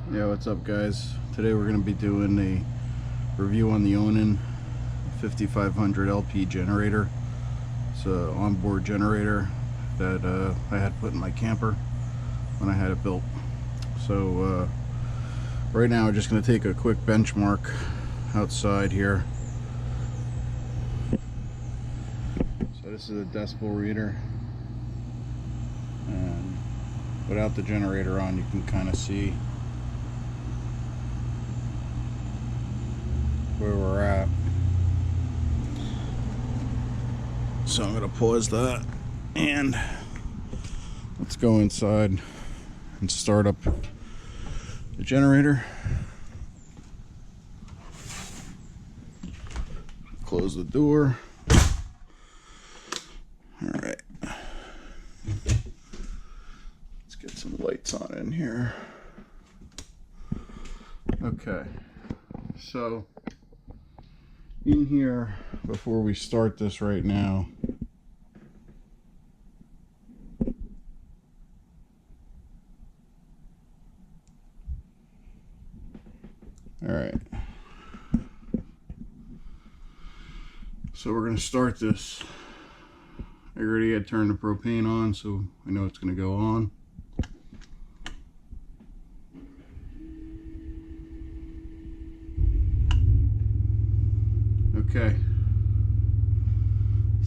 Yeah, what's up guys? Today we're going to be doing a review on the Onan 5500 LP generator. It's an onboard generator that I had put in my camper when I had it built. So right now we're just going to take a quick benchmark outside here. So this is a decibel reader, and without the generator on you can kind of see where we're at. So I'm going to pause that and let's go inside and start up the generator. Close the door. Alright, let's get some lights on in here. Okay, so in here, before we start this right now, alright, so we're going to start this. I already had turned the propane on, so I know it's going to go on. Okay,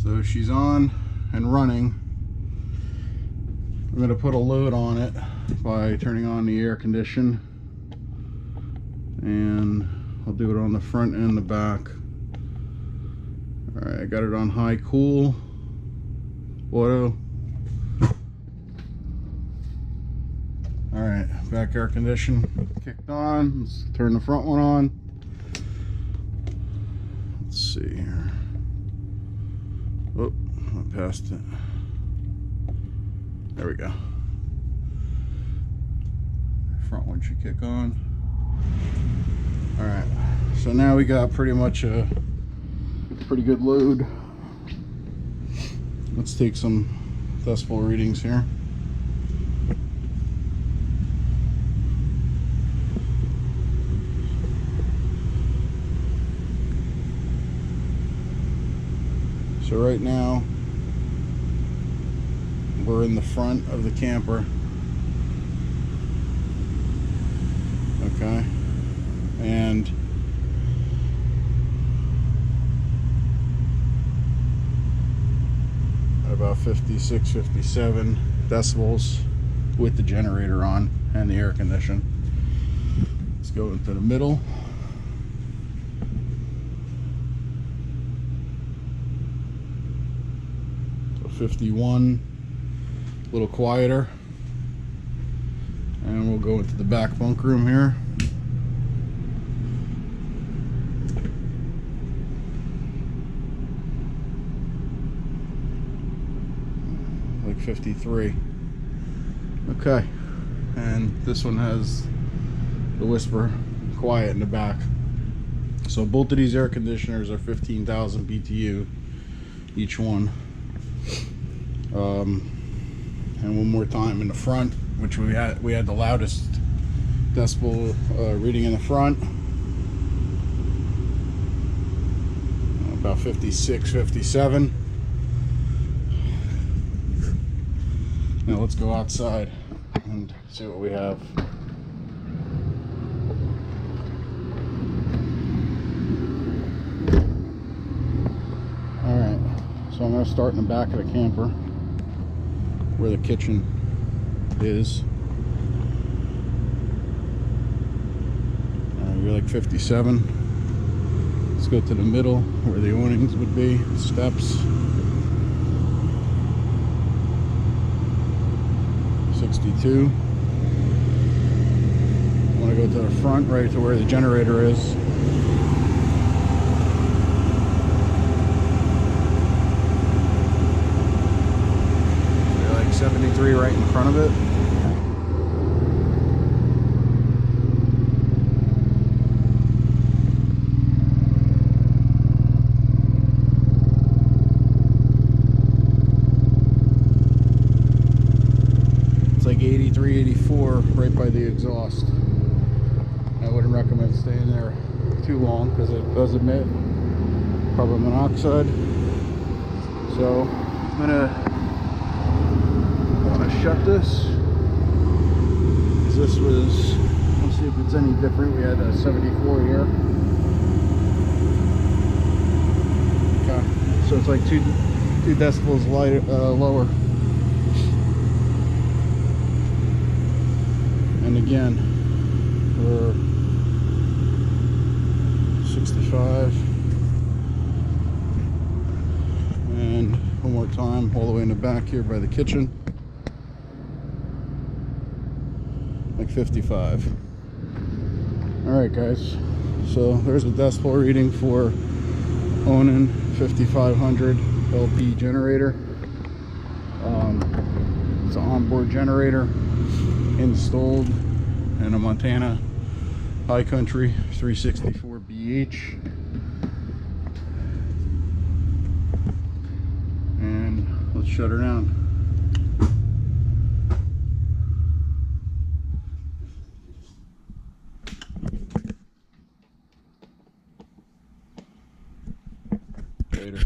so she's on and running. I'm going to put a load on it by turning on the air condition, and I'll do it on the front and the back. Alright, I got it on high cool auto. Alright, back air condition kicked on. Let's turn the front one on. Let's see here. Oh, I passed it. There we go. Front one should kick on. Alright, so now we got pretty much a pretty good load. Let's take some decibel readings here. So right now we're in the front of the camper. Okay, and at about 56, 57 decibels with the generator on and the air condition. Let's go into the middle. So 51, a little quieter. And we'll go into the back bunk room here. Like 53. Okay, and this one has the whisper quiet in the back. So both of these air conditioners are 15,000 BTU each one. And one more time in the front, which we had the loudest decibel reading in the front, about 56, 57. Now let's go outside and see what we have. Alright, so I'm going to start in the back of the camper where the kitchen is. You're like 57. Let's go to the middle where the awnings would be, steps. 62. I want to go to the front, right to where the generator is. You're like 73 right in front of it. It's like 83, 84 right by the exhaust. I wouldn't recommend staying there too long because it does emit carbon monoxide. So I'm gonna want to shut this. This was, let's see if it's any different. We had a 74 here. Okay, so it's like 2 decibels lower. And again, we're 65. And one more time, all the way in the back here by the kitchen. Like 55. Alright guys, so there's a decibel reading for Onan 5500 LP generator. It's an onboard generator installed in a Montana High Country 364 BH. And let's shut her down. Later.